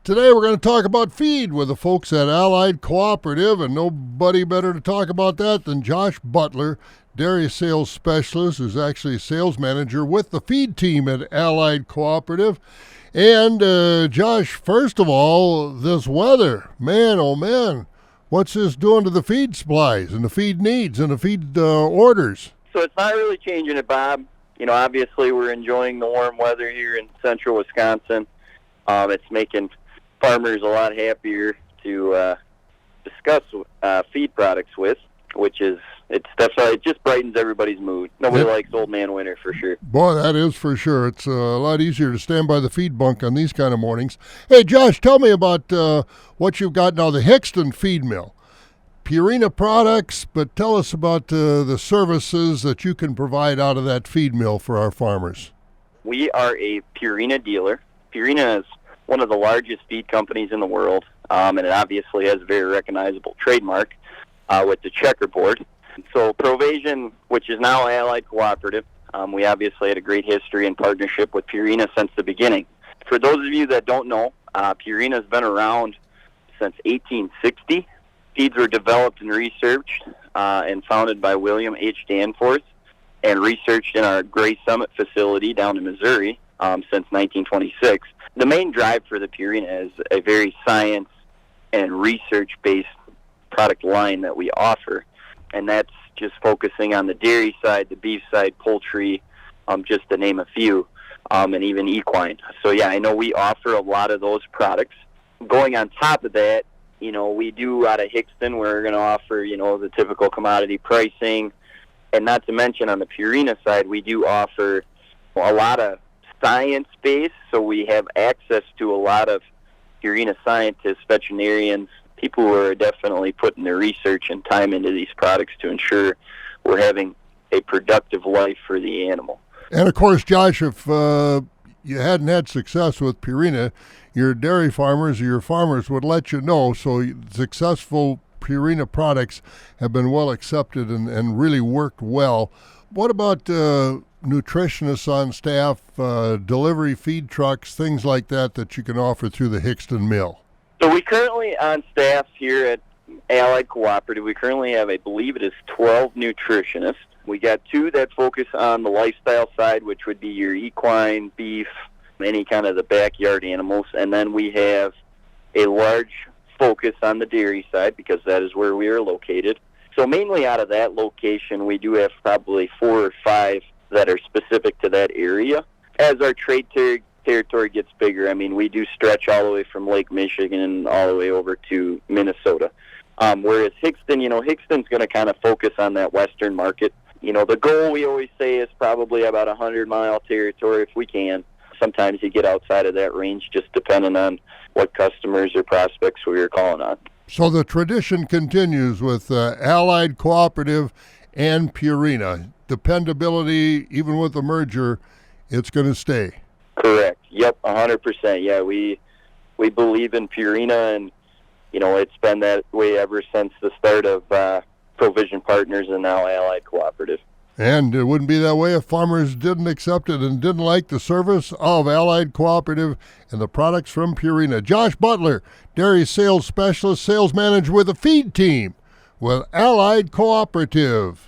Today we're going to talk about feed with the folks at Allied Cooperative, and nobody better to talk about that than Josh Butler, dairy sales specialist, who's actually a sales manager with the feed team at Allied Cooperative. And Josh, first of all, this weather, man, oh man, what's this doing to the feed supplies and the feed needs and the feed orders? So it's not really changing it, Bob. You know, obviously we're enjoying the warm weather here in central Wisconsin. It's making farmers a lot happier to discuss feed products with, which is, it just brightens everybody's mood. Nobody likes old man winter, for sure. Boy, that is for sure. It's a lot easier to stand by the feed bunk on these kind of mornings. Hey, Josh, tell me about what you've got now, the Hixton feed mill. Purina products, but tell us about the services that you can provide out of that feed mill for our farmers. We are a Purina dealer. Purina is one of the largest feed companies in the world, and it obviously has a very recognizable trademark with the checkerboard. So Provision, which is now Allied Cooperative, we obviously had a great history and partnership with Purina since the beginning. For those of you that don't know, Purina has been around since 1860. Feeds were developed and researched and founded by William H. Danforth and researched in our Gray Summit facility down in Missouri since 1926. The main drive for the Purina is a very science and research-based product line that we offer, and that's just focusing on the dairy side, the beef side, poultry, just to name a few, and even equine. So yeah, I know we offer a lot of those products. Going on top of that, you know, we do out of Hixton, we're going to offer, you know, the typical commodity pricing, and not to mention on the Purina side, we do offer a lot of science-based, so we have access to a lot of Purina scientists, veterinarians, people who are definitely putting their research and time into these products to ensure we're having a productive life for the animal. And of course, Josh, if you hadn't had success with Purina, your dairy farmers or your farmers would let you know. So successful Purina products have been well accepted and really worked well. What about nutritionists on staff, delivery feed trucks, things like that you can offer through the Hixton mill? So we currently on staff here at Allied Cooperative, we currently have, I believe it is 12 nutritionists. We got 2 that focus on the lifestyle side, which would be your equine, beef, any kind of the backyard animals. And then we have a large focus on the dairy side because that is where we are located. So mainly out of that location, we do have probably 4 or 5 that are specific to that area. As our trade territory gets bigger, I mean, we do stretch all the way from Lake Michigan all the way over to Minnesota. Whereas Hixton, you know, Hixton's going to kind of focus on that western market. You know, the goal we always say is probably about 100-mile territory if we can. Sometimes you get outside of that range just depending on what customers or prospects we are calling on. So the tradition continues with Allied Cooperative and Purina. Dependability, even with the merger, it's going to stay. Correct. Yep, 100%. Yeah, we believe in Purina, and, you know, it's been that way ever since the start of Provision Partners and now Allied Cooperative. And it wouldn't be that way if farmers didn't accept it and didn't like the service of Allied Cooperative and the products from Purina. Josh Butler, dairy sales specialist, sales manager with the feed team with Allied Cooperative.